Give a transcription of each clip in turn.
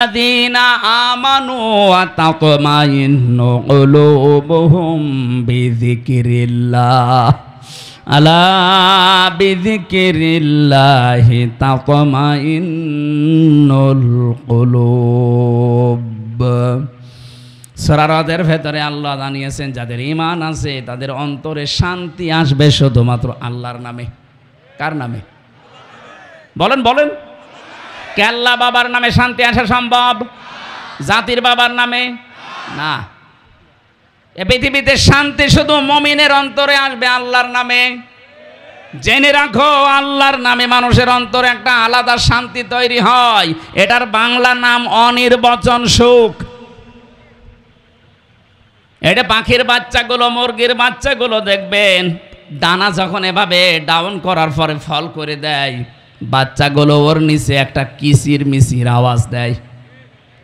الذين آمنوا وتطمئن قلوبهم بذكر الله ألا بذكر الله تطمئن القلوب। সূরা রাদের ভেতরে আল্লাহ জানিয়েছেন যাদের ঈমান আছে তাদের অন্তরে শান্তি আসবে শুধুমাত্র আল্লাহর নামে। কার নামে? বলেন বলেন। কেল্লা বাবার নামে শান্তি আসা সম্ভব? জাতির বাবার নামে না। এ পৃথিবীতে শান্তি শুধু মুমিনের অন্তরে আসবে আল্লাহর নামে। জেনে রাখো, আল্লাহর নামে মানুষের অন্তরে একটা আলাদা শান্তি তৈরি হয়। এটার বাংলা নাম অনির্বচন সুখ। এটা পাখির বাচ্চাগুলো, মুরগির বাচ্চাগুলো দেখবেন দানা যখন এভাবে ডাউন করার পরে ফল করে দেয়, বাচ্চাগুলো ওর নিচে একটা কিচির মিচির আওয়াজ দেয়।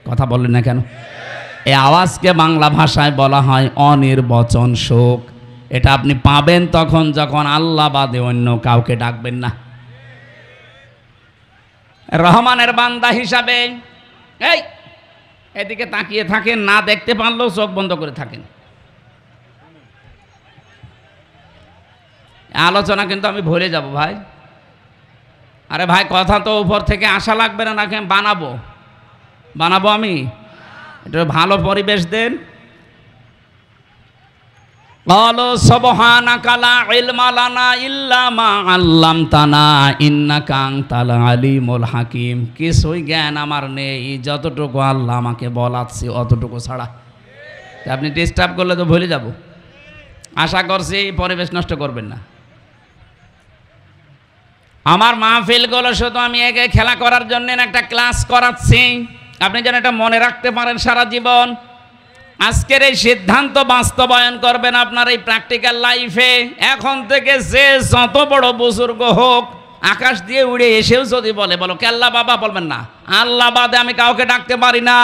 কথা বললেন না কেন? এই আওয়াজকে বাংলা ভাষায় বলা হয় অনির্বচন সুখ। এটা আপনি পাবেন তখন যখন আল্লাহ বাদে অন্য কাউকে ডাকবেন না। রহমানের বান্দা হিসাবে এই এদিকে তাকিয়ে থাকেন, না দেখতে পারলেও চোখ বন্ধ করে থাকেন। আলোচনা কিন্তু আমি ভুলে যাব ভাই। আরে ভাই, কথা তো উপর থেকে আশা লাগবে না, নাকি বানাবো বানাবো আমি? এটা ভালো পরিবেশ দেন। ক্বালু সুবহানাকা লা ইলমা লানা ইল্লা মা আল্লামতানা ইন্নাকা আনতাল আলিমুল হাকিম। কিছুই জ্ঞান আমার নেই, যতটুকু আল্লাহ আমাকে বলাচ্ছে অতটুকু ছাড়া। আপনি ডিস্টার্ব করলে তো ভুলে যাব। আশা করছি পরিবেশ নষ্ট করবেন না। আমার মাহফিলগুলো শুধু আমি একে খেলা করার জন্য একটা ক্লাস করাচ্ছি, আপনি যেন এটা মনে রাখতে পারেন সারা জীবন। আজকের এই সিদ্ধান্ত বাস্তবায়ন করবেন আপনার এই প্র্যাকটিক্যাল লাইফে। এখন থেকে যে যত বড় বুজুর্গ হোক, আকাশ দিয়ে উড়ে এসেও যদি বলে, বলো কেল্লা বাবা, বলবেন না আল্লাহ বাদে আমি কাউকে ডাকতে পারি না।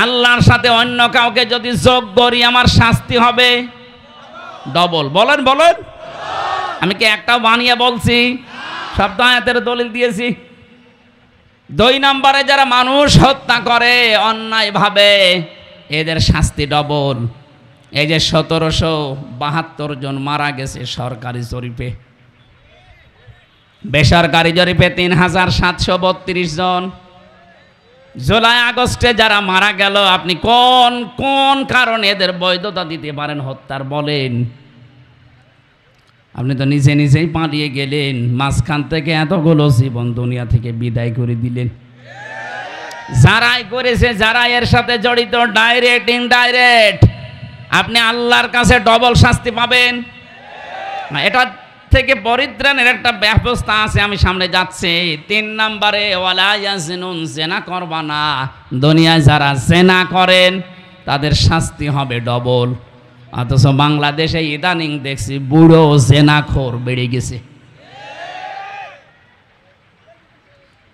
আল্লাহর সাথে অন্য কাউকে যদি যোগ করি আমার শাস্তি হবে ডবল। বলেন বলেন। আমি কি একটাও বানিয়ে বলছি? সব তো আয়াতের দলিল দিয়েছি। 2 নম্বরে যারা মানুষ হত্যা করে অন্যায়ভাবে, এদের শাস্তি ডবল। এই যে 1772 জন মারা গেছে সরকারি জরিপে, বেসরকারি জরিপে 3732 জন। জুলাই আগস্টে যারা মারা গেল, আপনি কোন কোন কারণে এদের বৈধতা দিতে পারেন হত্যার? বলেন। আপনি তো নিজে নিজেই পালিয়ে গেলেন, মাঝখান থেকে এতগুলো জীবন দুনিয়া থেকে বিদায় করে দিলেন। যারাই করেছে, যারা এর সাথে জড়িত, ডাইরেক্ট ইনডাইরেক্ট, আপনি আল্লাহর কাছে ডবল শাস্তি পাবেন। এটা থেকে পরিত্রাণের একটা ব্যবস্থা আছে, আমি সামনে যাচ্ছি। 3 নম্বরে ওয়ালা ইয়াজিনুন, জেনা করবা না। দুনিয়ায় যারা জেনা করেন তাদের শাস্তি হবে ডবল। অথচ বাংলাদেশে ইদানিং দেখছি বুড়ো জেনাখোর বেড়ে গেছে।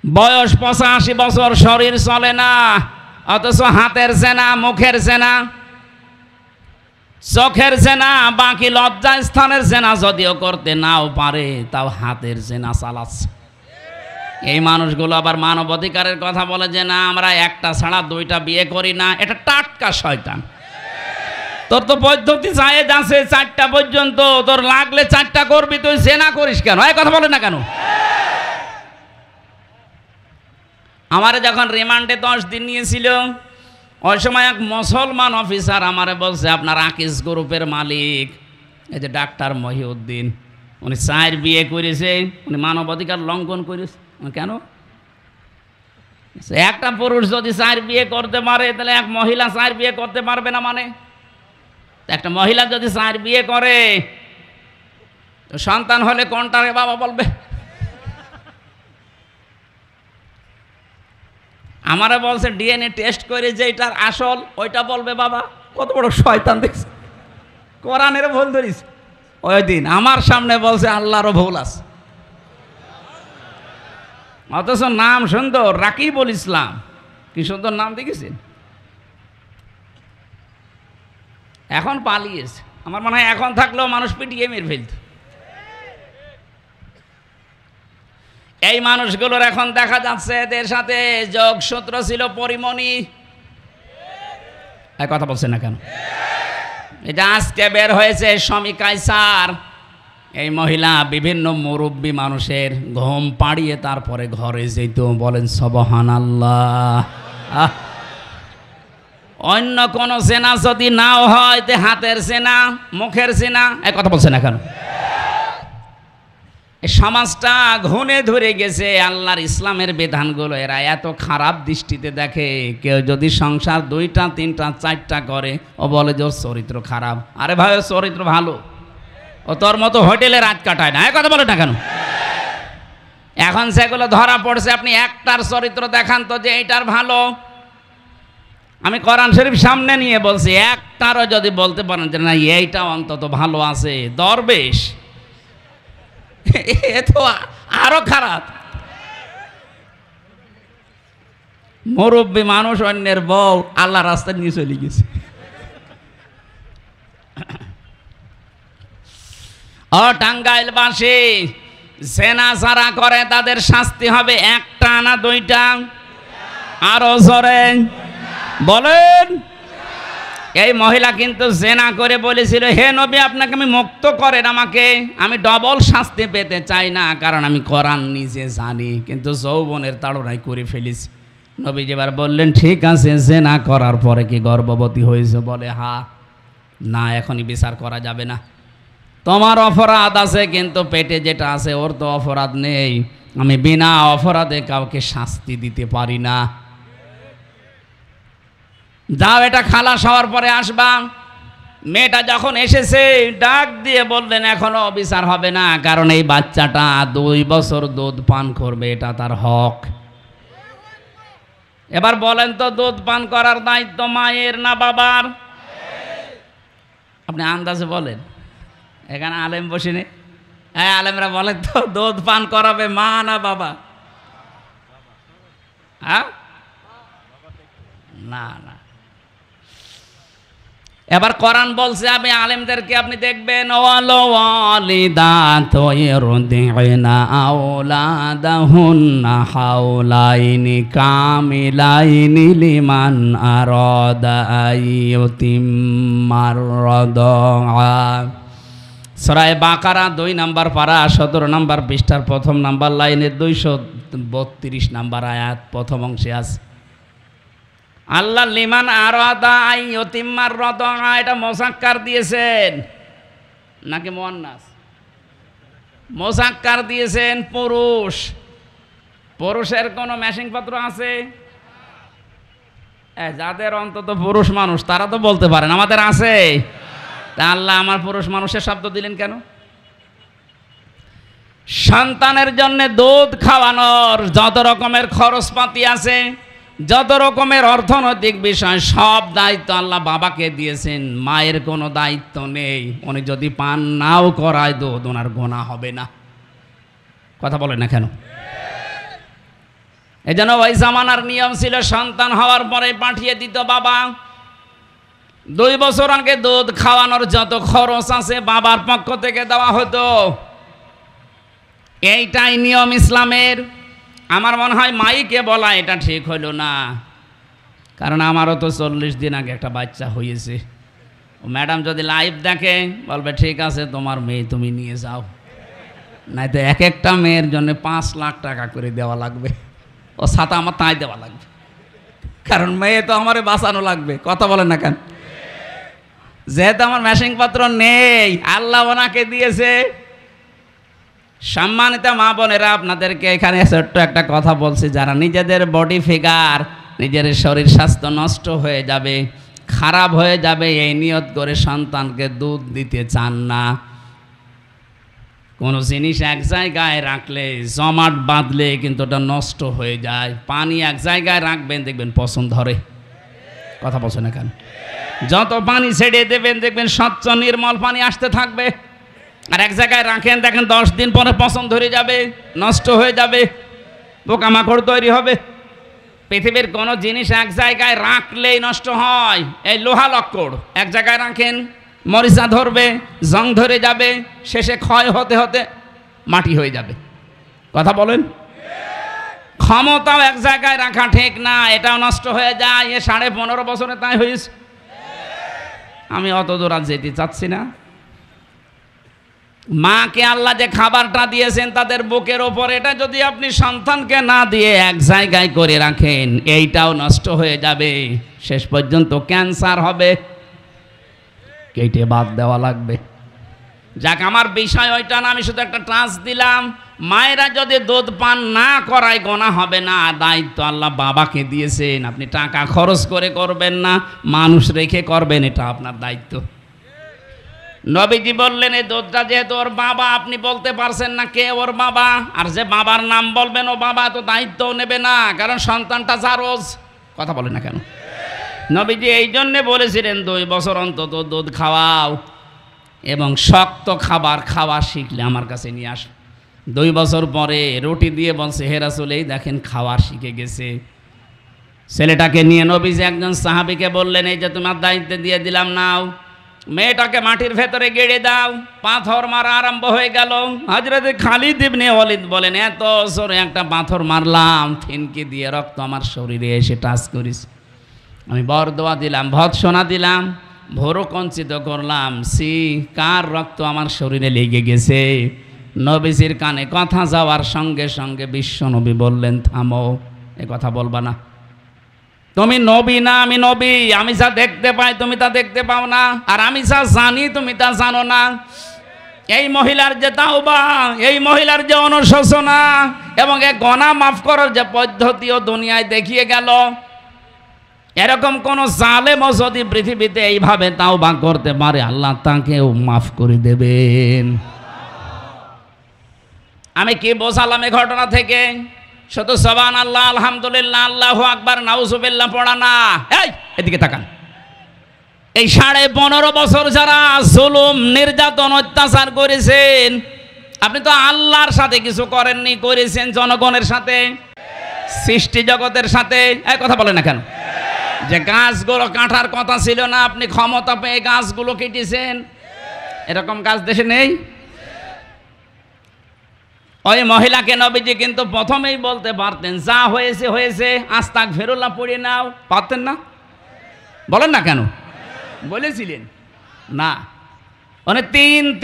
বয়স 85 বছর, শরীর চলে না, অথচ হাতের জেনা, মুখের জেনা, চোখের জেনা, বাকি লজ্জা স্থানের জেনা যদিও করতে নাও পারে, তাও হাতের জেনা চালাচ্ছে। এই মানুষগুলো আবার মানবাধিকারের কথা বলে যে না, আমরা একটা ছাড়া 2টা বিয়ে করি না। এটা টাটকা শয়তান। তোর তো পদ্ধতি জায়েজ আছে 4টা পর্যন্ত, তোর লাগলে 4টা করবি, তুই জেনা করিস কেন? এই কথা বলে না কেন? আমারে যখন রিমান্ডে 10 দিন নিয়েছিল, ওই সময় এক মুসলমান অফিসার আমারে বলছে, আপনার আকিস গ্রুপের মালিক এই যে ডাক্তার মহিউদ্দিন, উনি 4 বিয়ে করেছে, উনি মানবাধিকার লঙ্ঘন করেছে। কেন? একটা পুরুষ যদি 4 বিয়ে করতে পারে, তাহলে এক মহিলা 4 বিয়ে করতে পারবে না? মানে একটা মহিলা যদি 4 বিয়ে করে, তো সন্তান হলে কোনটারে বাবা বলবে? আমারে বলছে ডিএনএ টেস্ট করে যে এটার আসল, ওইটা বলবে বাবা। কত বড় শয়তান দেখছে! কোরআনের ভুল ধরিস। ওই দিন আমার সামনে বলছে আল্লাহরও ভুল আছে। অথচ নাম সুন্দর, রাকিবুল ইসলাম, কি সুন্দর নাম দেখেছেন? এখন পালিয়েছে। আমার মনে হয় এখন থাকলেও মানুষ পিটিয়ে মেরে ফেলত। এই মানুষগুলোর এখন দেখা যাচ্ছে এদের সাথে যোগসূত্র ছিল পরিমণি। এই কথা বলছেন না কেন? এটা আজকে বের হয়েছে স্বামী কায়সার। এই মহিলা বিভিন্ন মুরব্বী মানুষের ঘুম পাড়িয়ে তারপরে ঘরে যেত। বলেন সুবহানাল্লাহ। অন্য কোন সেনা যদি নাও হয় তে হাতের সেনা, মুখের সেনা। এই কথা বলছেন না কেন? এই সমাজটা ঘুণে ধরে গেছে আল্লাহর ইসলামের বিধানগুলো। এরা এত খারাপ দৃষ্টিতে দেখে। কেউ যদি সংসার 2টা 3টা 4টা করে, ও বলে যে ওর চরিত্র খারাপ। আরে ভাই, ওর চরিত্র ভালো, ও তোর মতো হোটেলে রাত কাটায় না। এই কথা বলে না কেন? এখন সেগুলো ধরা পড়ছে। আপনি একটার চরিত্র দেখান তো যে এইটার ভালো। আমি কোরআন শরীফ সামনে নিয়ে বলছি, একটারও যদি বলতে পারেন যে না এইটা অন্তত ভালো আছে, দরবেশ, এ তো আরো খারাপ। মুরব্বী মানুষ অন্যের বউ আল্লাহ রাস্তায় নিয়ে চলে গেছে। ও টাঙ্গাইলবাসী, জেনা যারা করে তাদের শাস্তি হবে একটা না 2টা? আরো জোরে বলেন। এই মহিলা কিন্তু জেনা করে বলেছিল, হে নবী আপনাকে আমি মুক্ত করেন, আমাকে আমি ডবল শাস্তি পেতে চাই না, কারণ আমি কোরআন নিজে জানি, কিন্তু যৌবনের তাড়নায় করে ফেলেছি। নবীজি এবার বললেন, ঠিক আছে, জেনা করার পরে কি গর্ভবতী হয়েছে? বলে হ্যাঁ। না, এখনই বিচার করা যাবে না, তোমার অপরাধ আছে, কিন্তু পেটে যেটা আছে ওর তো অপরাধ নেই। আমি বিনা অপরাধে কাউকে শাস্তি দিতে পারি না। যাও, এটা খালাস হওয়ার পরে আসবা। মেয়েটা যখন এসেছে ডাক দিয়ে বললেন, এখনো বিচার হবে না, কারণ এই বাচ্চাটা 2 বছর দুধ পান করবে, এটা তার হক। এবার বলেন তো, দুধ পান করার দায়িত্ব মায়ের না বাবার? আপনি আন্দাজে বলেন। এখানে আলেম বসিনি? হ্যাঁ, আলেমরা বলেন তো, দুধ পান করাবে মা না বাবা? হ্যাঁ, না না। এবার কোরআন বলছে, আমি আলেমদেরকে আপনি দেখবেন, ওয়ালো ওয়ালিদাতু ইরদিনা আওলাদাহুন্না হাওলাইনি কামিলাইনি লিমান আরাদা আইয়ুতিম্মার রাদা। সূরা বাকারা 2 নম্বর পারা 17 নম্বর পৃষ্ঠার 1ম নম্বর লাইনের 232 নম্বর আয়াত প্রথম অংশে আছে। আল্লাহ লিমান আরাদা আইয়ুতিম্মার রাদা, এটা মুযাক্কার দিয়েছেন নাকি মুয়ান্নাস? মুযাক্কার দিয়েছেন। পুরুষ, পুরুষের কোনো ম্যাচিং পত্র আছে? যাদের অন্তত পুরুষ মানুষ তারা তো বলতে পারেন আমাদের আছে। তা আল্লাহ আমার পুরুষ মানুষের শব্দ দিলেন কেন? সন্তানের জন্য দুধ খাওয়ানোর যত রকমের খরচপাতি আছে, যত রকমের অর্থনৈতিক বিষয়, সব দায়িত্ব আল্লাহ বাবাকে দিয়েছেন। মায়ের কোনো দায়িত্ব নেই। উনি যদি পান নাও করায় দুধ, ওনার গোনা হবে না। কথা বলে না কেন? এই জন্য ওই জামানার নিয়ম ছিল, সন্তান হওয়ার পরে পাঠিয়ে দিত বাবা। 2 বছর আগে দুধ খাওয়ানোর যত খরচ আছে বাবার পক্ষ থেকে দেওয়া হতো। এইটাই নিয়ম ইসলামের। আমার মনে হয় মাইকে বলা এটা ঠিক হলো না, কারণ আমারও তো 40 দিন আগে একটা বাচ্চা হয়েছে। ও ম্যাডাম যদি লাইভ দেখে বলবে, ঠিক আছে তোমার মেয়ে তুমি নিয়ে যাও, নাই তো একটা মেয়ের জন্য 5 লাখ টাকা করে দেওয়া লাগবে। ও ছাতা আমার তাই দেওয়া লাগবে, কারণ মেয়ে তো আমারে বাঁচানো লাগবে। কথা বলেন না কেন? যেহেতু আমার ম্যাচিং পত্র নেই, আল্লাহ ওনাকে দিয়েছে। সম্মানিত মা বোনেরা, আপনাদেরকে এখানে ছোট্ট একটা কথা বলছি, যারা নিজেদের বডি ফিগার, নিজের শরীর স্বাস্থ্য নষ্ট হয়ে যাবে, খারাপ হয়ে যাবে, এই নিয়ত করে সন্তানকে দুধ দিতে চান না, কোনো জিনিস এক জায়গায় রাখলে, জমাট বাঁধলে কিন্তু ওটা নষ্ট হয়ে যায়। পানি এক জায়গায় রাখবেন, দেখবেন পছন্দ ধরে। কথা বলছেন না কেন? যত পানি ছেড়ে দেবেন দেখবেন স্বচ্ছ নির্মল পানি আসতে থাকবে। আর এক জায়গায় রাখেন, দেখেন 10 দিন পরে পছন্দ ধরে যাবে, নষ্ট হয়ে যাবে, পোকামাকড় তৈরি হবে। পৃথিবীর কোনো জিনিস এক জায়গায় রাখলেই নষ্ট হয়। এই লোহা লক্কড় এক জায়গায় রাখেন, মরিচা ধরবে, জং ধরে যাবে, শেষে ক্ষয় হতে হতে মাটি হয়ে যাবে। কথা বলেন। ক্ষমতাও এক জায়গায় রাখা ঠিক না, এটাও নষ্ট হয়ে যায়। এ 15.5 বছরে তাই হয়েছে। আমি অত দূর আর যেতে চাচ্ছি না। মাকে আল্লাহ যে খাবারটা দিয়েছেন তাদের বুকের ওপর, এটা যদি আপনি সন্তানকে না দিয়ে এক জায়গায় করে রাখেন, এইটাও নষ্ট হয়ে যাবে, শেষ পর্যন্ত ক্যান্সার হবে, কেটে বাদ দেওয়া লাগবে। যাক, আমার বিষয় ওইটা না, আমি শুধু একটা টাচ দিলাম। মায়েরা যদি দুধ পান না করায় গোনা হবে না, দায়িত্ব আল্লাহ বাবাকে দিয়েছেন। আপনি টাকা খরচ করে করবেন না, মানুষ রেখে করবেন, এটা আপনার দায়িত্ব। নবীজি বললেন এই দুধটা যেহেতু ওর বাবা, আপনি বলতে পারছেন না কে ওর বাবা, আর যে বাবার নাম বলবেন ও বাবা তো দায়িত্বও নেবে না, কারণ সন্তানটা জারজ। কথা বলে না কেন? নবীজি এই জন্যে বলেছিলেন 2 বছর অন্তত দুধ খাওয়াও, এবং শক্ত খাবার খাওয়া শিখলে আমার কাছে নিয়ে আস। 2 বছর পরে রুটি দিয়ে বলছে, হে রাসূল এই দেখেন খাওয়া শিখে গেছে। ছেলেটাকে নিয়ে নবীজি একজন সাহাবীকে বললেন, এই যে তোমার দায়িত্ব দিয়ে দিলাম, নাও, মেয়েটাকে মাটির ভেতরে গেড়ে দাও। পাথর মারা আরম্ভ হয়ে গেল। হযরত খালিদ ইবনে ওয়ালিদ বলেন, এত জোরে একটা পাথর মারলাম, থিনকি দিয়ে রক্ত আমার শরীরে এসে টাচ করিস। আমি বরদোয়া দিলাম, ভৎসনা দিলাম, ভোরও কঞ্চিত করলাম, সি কার রক্ত আমার শরীরে লেগে গেছে। নবীজির কানে কথা যাওয়ার সঙ্গে সঙ্গে বিশ্ব নবী বললেন, থামো, এ কথা বলবা না। তুমি নবী না, আমি নবী। আমি যা দেখতে পাই তুমি তা দেখতে পাও না, আর আমি যা জানি তুমি তা জানো না। এই মহিলার যে তাওবা, এই মহিলার যে অনুশোচনা এবং এই গুনাহ মাফ করার যে পদ্ধতিও দুনিয়ায় দেখিয়ে গেল, এরকম কোন জালেমও যদি পৃথিবীতে এইভাবে তাওবা করতে পারে, আল্লাহ তাকেও মাফ করে দেবেন। আমি কি বোঝালাম এই ঘটনা থেকে? শুধু সুবহানাল্লাহ, আলহামদুলিল্লাহ, আল্লাহু আকবার, নাউজুবিল্লাহ পড়া না। এই এদিকে তাকান। এই 15.5 বছর যারা জুলুম, নির্যাতন, অত্যাচার করেছেন, আপনি তো আল্লাহর সাথে কিছু করেননি, করেছেন জনগণের সাথে, সৃষ্টি জগতের সাথে। এই কথা বলে না কেন? যে গাছগুলো কাটার কথা ছিল না, আপনি ক্ষমতা পেয়ে গাছগুলো কেটেছেন। এরকম গাছ দেশে নেই। ওই মহিলাকে নবীজি কিন্তু প্রথমেই বলতে পারতেন, যা হয়েছে হয়েছে, আস্তাগফিরুল্লাহ পড়ে নাও। পারতেন না? বলেন না কেন? বলেছিলেন না। মানে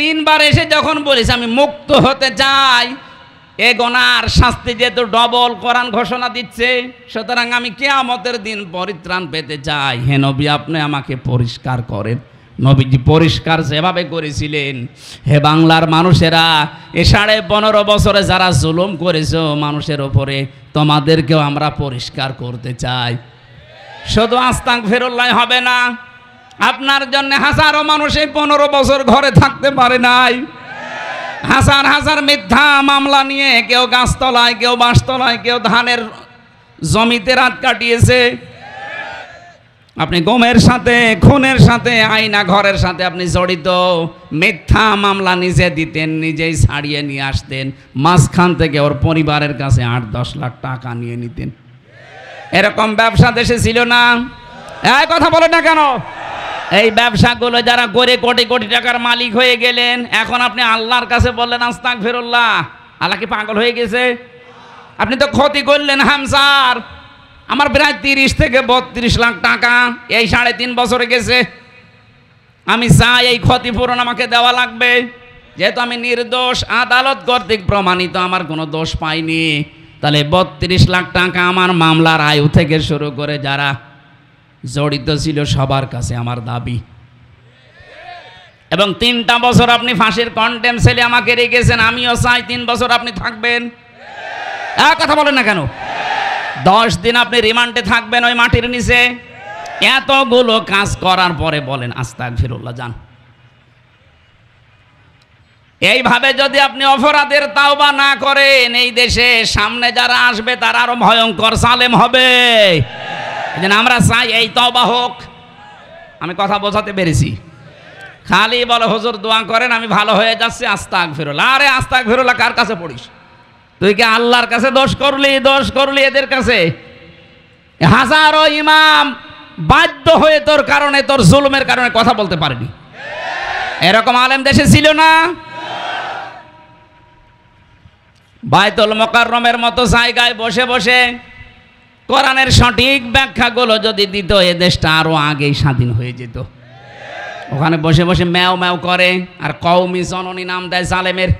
তিনবার এসে যখন বলেছে আমি মুক্ত হতে চাই, এ গুনার শাস্তি যেহেতু ডবল কোরআন ঘোষণা দিচ্ছে, সুতরাং আমি কিয়ামতের দিন পরিত্রাণ পেতে চাই, হে নবী আপনি আমাকে পরিষ্কার করেন। নবীজি পরিষ্কার যেভাবে করেছিলেন, হে বাংলার মানুষেরা, এ 15.5 বছরে যারা জুলুম করেছো মানুষের ওপরে, তোমাদেরকেও আমরা পরিষ্কার করতে চাই। শুধু আস্তাগফিরুল্লাহ হবে না, আপনার জন্য হাজারো মানুষ এই 15 বছর ঘরে থাকতে পারে নাই। হাজার হাজার মিথ্যা মামলা নিয়ে কেউ গাছতলায়, কেউ বাঁশতলায়, কেউ ধানের জমিতে রাত কাটিয়েছে। আপনি গমের সাথে, খুনের সাথে, আয়না ঘরের সাথে আপনি জড়িত। মিথ্যা মামলা নিজে দিতেন, নিজেই ছাড়িয়ে নিয়ে আসতেন, মাঝখান থেকে ওর পরিবারের কাছে 8-10 লাখ টাকা নিয়ে নিতেন। এরকম ব্যবসা দেশে ছিল না? এই কথা বলে না কেন? এই ব্যবসাগুলো যারা করে কোটি কোটি টাকার মালিক হয়ে গেলেন, এখন আপনি আল্লাহর কাছে বললেন আস্তাগফিরুল্লাহ। আল্লাহ কি পাগল হয়ে গেছে? আপনি তো ক্ষতি করলেন হামসার। আমার প্রায় 30 থেকে 32 লাখ টাকা এই 3.5 বছরে গেছে। আমি চাই এই ক্ষতিপূরণ আমাকে দেওয়া লাগবে, যেহেতু আমি নির্দোষ, আদালত কর্তৃক প্রমাণিত, আমার কোনো দোষ পাইনি। তাহলে 32 লাখ টাকা আমার মামলার আয়ু থেকে শুরু করে যারা জড়িত ছিল সবার কাছে আমার দাবি। এবং 3টা বছর আপনি ফাঁসির কন্টেম সেলে আমাকে রেখেছেন, আমিও চাই 3 বছর আপনি থাকবেন। কথা বলেন না কেন? 10 দিন আপনি রিমান্ডে থাকবেন ওই মাটির নিচে। এতগুলো কাজ করার পরে বলেন আস্তাগফিরুল্লাহ, যান। এইভাবে যদি আপনি অপরাধের তাওবা না করেন, এই দেশে সামনে যারা আসবে তারা আরো ভয়ঙ্কর জালেম হবে। এজন্য আমরা চাই এই তওবা হোক। আমি কথা বোঝাতে পেরেছি? খালি বলে হুজুর দোয়া করেন আমি ভালো হয়ে যাচ্ছি, আস্তাগফিরুল্লাহ। আরে আস্তাগফিরুল্লাহ কার কাছে পড়িস? তুই কি আল্লাহর কাছে দোষ করলি এদের কাছে? হাজারো ইমাম বাধ্য হয়ে তোর কারণে, তোর জুলুমের কারণে কথা বলতে পারেনি। এরকম আলেম দেশে ছিল না? বাইতুল মুকাররমের মতো জায়গায় বসে বসে কোরআনের সঠিক ব্যাখ্যাগুলো যদি দিত, এ দেশটা আরো আগেই স্বাধীন হয়ে যেত। ওখানে বসে বসে ম্যাও ম্যাও করে আর কওমি জননী নাম দেয় জালেমের।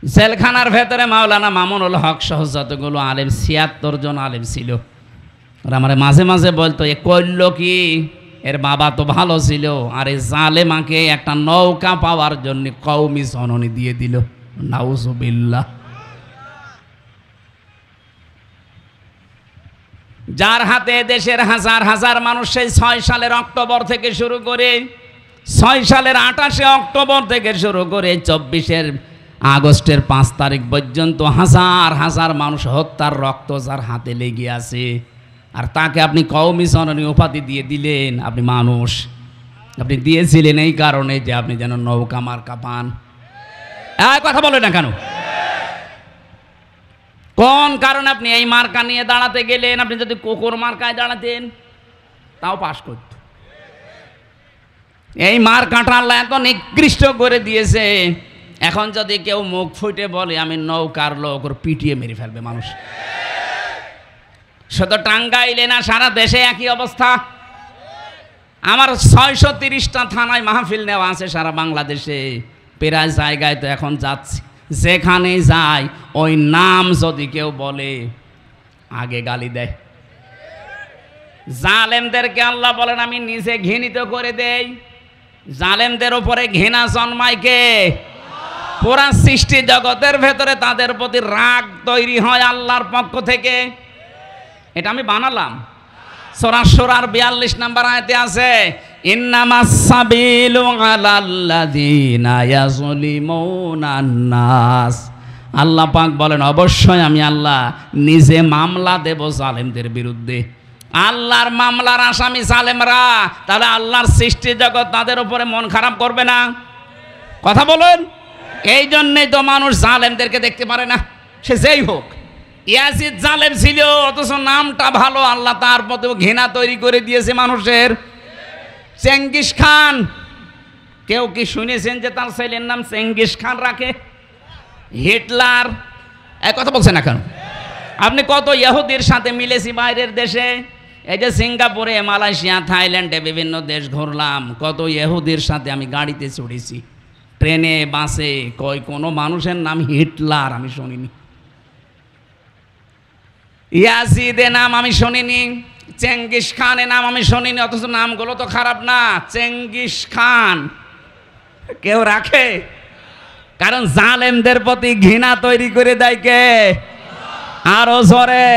জেলখানার ভেতরে মাওলানা মামুনুল হক সহ যতগুলো আলেম, ৭৬ জন আলেম ছিল, ওরা আমার মাঝে মাঝে বলতো, এ করল কি, এর বাবা তো ভালো ছিল, আর এই জালেমাকে একটা নৌকা পাওয়ার জন্য কওমি জননী দিয়ে দিল। নাউজুবিল্লাহ। যার হাতে দেশের হাজার হাজার মানুষ সেই ৬ সালের অক্টোবর থেকে শুরু করে, ৬ সালের ২৮শে অক্টোবর থেকে শুরু করে ২৪ আগস্টের ৫ তারিখ পর্যন্ত হাজার হাজার মানুষ হত্যার রক্ত যার হাতে লেগে আছে, আর তাকে আপনি কওমি জননী উপাধি দিয়ে দিলেন। আপনি মানুষ, আপনি দিয়েছিলেন এই কারণে যে আপনি যেন নৌকা মার্কা পান। কথা বলে না কেন? কোন কারণে আপনি এই মার্কা নিয়ে দাঁড়াতে গেলেন? আপনি যদি কুকুর মার্কায় দাঁড়াতেন তাও পাশ করত। এই মার্কাটা আল্লাহ এত নিকৃষ্ট করে দিয়েছে, এখন যদি কেউ মুখ ফুটে বলে আমি নৌকার লোক, ওর পিটিয়ে মেরে ফেলবে মানুষ। শুধু টাঙ্গাইলে না, সারা দেশে একই অবস্থা। আমার ৬৩০টা থানায় মাহফিল নেওয়া আছে সারা বাংলাদেশে, প্রায় জায়গায় তো এখন যাচ্ছে, যেখানে যায় ওই নাম যদি কেউ বলে আগে গালি দেয়। জালেমদেরকে আল্লাহ বলেন আমি নিজে ঘৃণিত করে দেই। জালেমদের উপরে ঘৃণা জন্মায় কে? পুরা সৃষ্টি জগতের ভেতরে তাদের প্রতি রাগ তৈরি হয় আল্লাহর পক্ষ থেকে। এটা আমি বানালাম। সূরা শুরার ৪২ নম্বর আয়াতে আছে, ইন্নামাস সাবিলু আলাল্লাযিনা ইয়াযলিমুনান নাস। আল্লাহ পাক বলেন অবশ্যই আমি আল্লাহ নিজে মামলা দেব জালেমদের বিরুদ্ধে। আল্লাহর মামলার আসামি জালেমরা, তাহলে আল্লাহর সৃষ্টি জগৎ তাদের উপরে মন খারাপ করবে না? কথা বলেন। এই জন্যই তো মানুষ জালেমদেরকে দেখতে পারে না, সে যেই হোক। ইয়াজিদ জালেম ছিল, অথচ নামটা ভালো, আল্লাহ তার প্রতি ঘৃণা তৈরি করে দিয়েছে মানুষের। চেঙ্গিস খান, কেউ কি শুনেছেন যে তার ছেলের নাম চেঙ্গিস খান রাখে? হিটলার, এক কথা বলছেন না কেন? আপনি কত ইহুদির সাথে মিলেছি বাইরের দেশে, এই যে সিঙ্গাপুরে, মালয়েশিয়া, থাইল্যান্ডে বিভিন্ন দেশ ঘুরলাম, কত ইহুদির সাথে আমি গাড়িতে চড়েছি, ট্রেনে, বাসে, কোনো মানুষের নাম হিটলার আমি শুনিনি। ইয়াজিদের নাম আমি শুনিনি, চেঙ্গিস খানের নাম আমি শুনিনি, অথচ নামগুলো তো খারাপ না। চেঙ্গিস খান কেউ রাখে? কারণ জালেমদের প্রতি ঘৃণা তৈরি করে দেয় কে? আরো জোরে।